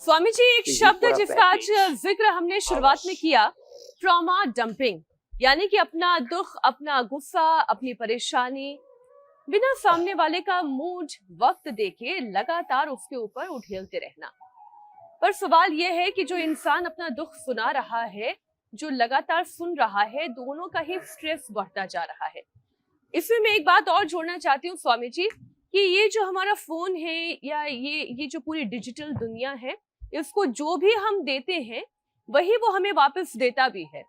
स्वामी जी, एक शब्द जिसका आज जिक्र हमने शुरुआत में किया, ट्रॉमा डंपिंग, यानी कि अपना दुख, अपना गुस्सा, अपनी परेशानी बिना सामने वाले का मूड वक्त देके लगातार उसके ऊपर उठेलते रहना। पर सवाल यह है कि जो इंसान अपना दुख सुना रहा है, जो लगातार सुन रहा है, दोनों का ही स्ट्रेस बढ़ता जा रहा है। इसमें मैं एक बात और जोड़ना चाहती हूँ स्वामी जी, कि ये जो हमारा फोन है या ये जो पूरी डिजिटल दुनिया है, इसको जो भी हम देते हैं वही वो हमें वापस देता भी है।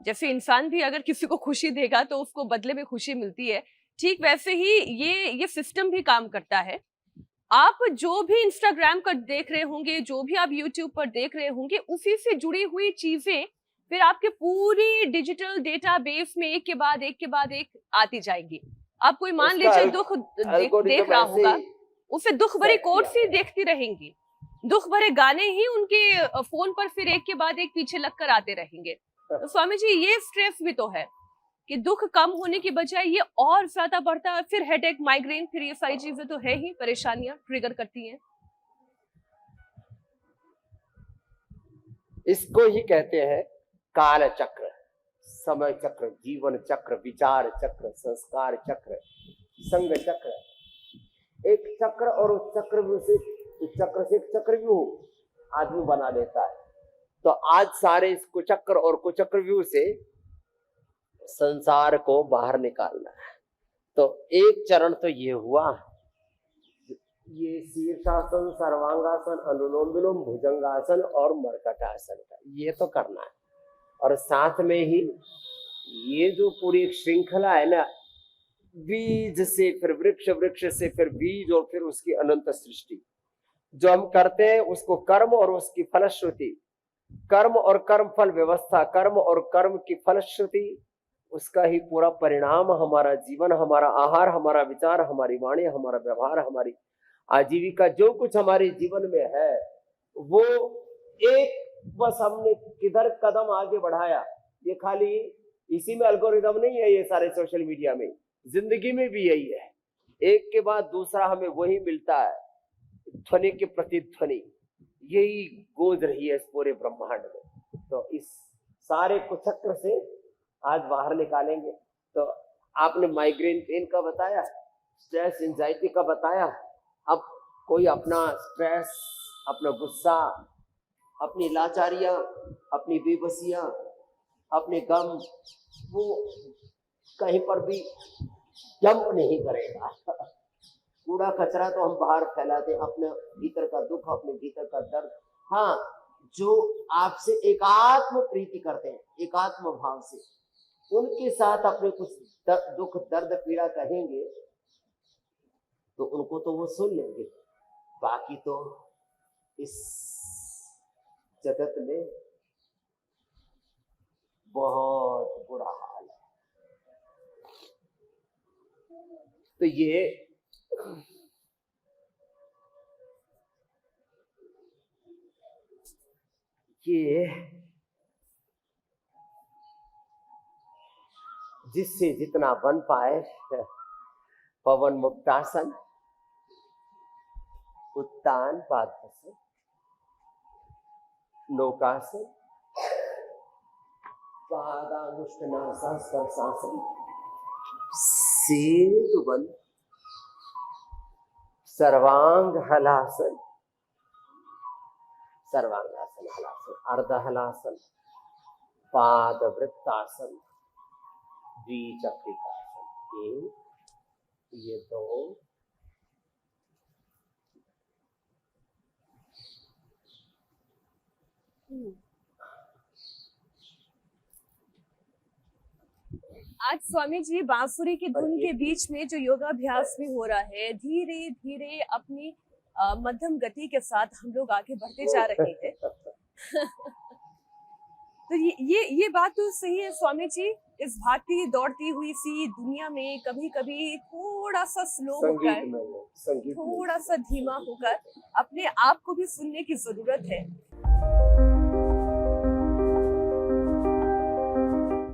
जैसे इंसान भी अगर किसी को खुशी देगा तो उसको बदले में खुशी मिलती है, ठीक वैसे ही ये सिस्टम भी काम करता है। आप जो भी इंस्टाग्राम पर देख रहे होंगे, जो भी आप यूट्यूब पर देख रहे होंगे, उसी से जुड़ी हुई चीजें फिर आपके पूरी डिजिटल डेटाबेस में एक के बाद एक आती जाएंगी। आप कोई मान लीजिए दुख देख रहा होगा, उसे दुख भरे कोट्स ही देखती रहेंगी, दुख भरे गाने ही उनके फोन पर फिर एक के बाद एक पीछे लगकर आते रहेंगे। तो स्वामी जी, ये स्ट्रेस भी तो है कि दुख कम होने की बजाय ये और ज्यादा बढ़ता है। फिर हेडेक, माइग्रेन, फिर ये सारी चीजें तो है ही, परेशानियां ट्रिगर करती हैं। इसको ही कहते हैं काल चक्र, समय चक्र, जीवन चक्र, विचार चक्र, संस्कार चक्र, संग चक्र। एक चक्र और उस चक्र से एक चक्रव्यूह आदमी बना देता है। तो आज सारे इस कुचक्र और कुचक्रव्यूह से संसार को बाहर निकालना है। तो एक चरण तो ये हुआ, ये शीर्षासन, सर्वांगासन, अनुलोम विलोम, भुजंगासन और मर्कटासन का ये तो करना है। और साथ में ही ये जो पूरी एक श्रृंखला है ना, बीज से फिर वृक्ष, वृक्ष से फिर बीज और फिर उसकी अनंत सृष्टि, जो हम करते हैं उसको कर्म और उसकी फलश्रुति, कर्म और कर्म फल व्यवस्था, कर्म और कर्म की फलश्रुति, उसका ही पूरा परिणाम हमारा जीवन, हमारा आहार, हमारा विचार, हमारी वाणी, हमारा व्यवहार, हमारी आजीविका, जो कुछ हमारे जीवन में है वो एक बस हमने किधर कदम आगे बढ़ाया। ये खाली इसी में एल्गोरिदम नहीं है, ये सारे सोशल मीडिया में, जिंदगी में भी यही है। एक के बाद दूसरा हमें वही मिलता है, ध्वनि के प्रतिध्वनि यही गूंज रही है इस पूरे ब्रह्मांड में। तो इस सारे कुचक्र से आज बाहर निकालेंगे। तो आपने माइग्रेन पेन का बताया, स्ट्रेस एंजाइटी का बताया। अब कोई अपना स्ट्रेस, अपना गुस्सा, अपनी लाचारियां, अपनी बेबसियां, अपने गम, वो कहीं पर भी डंप नहीं करेगा। कूड़ा कचरा तो हम बाहर फैलाते, अपने भीतर का दुख, अपने भीतर का दर्द। हाँ, जो आपसे एकात्म प्रीति करते हैं, एकात्म भाव से, उनके साथ अपने कुछ दुख, दर्द, पीड़ा कहेंगे तो उनको तो वो सुन लेंगे। बाकी तो इस जगत में बहुत बुरा हाल है। तो ये जिससे जितना बन पाए, पवन मुक्तासन, उत्तान पादासन, नौकासन, पादानुष्ठनासन, स्पर्शासन, सेतुबंध, सर्वांग हलासन, सर्वांगासन, हलासन, अर्ध हलासन, पाद वृत्तासन, द्विचक्रिकासन, ये दो। आज स्वामी जी, बांसुरी की धुन के बीच में जो योगाभ्यास भी हो रहा है, धीरे धीरे अपनी मध्यम गति के साथ हम लोग आगे बढ़ते जा रहे हैं। तो ये बात तो सही है स्वामी जी। इस भागती दौड़ती हुई सी दुनिया में कभी कभी थोड़ा सा स्लो होकर, थोड़ा सा धीमा होकर अपने आप को भी सुनने की जरूरत है।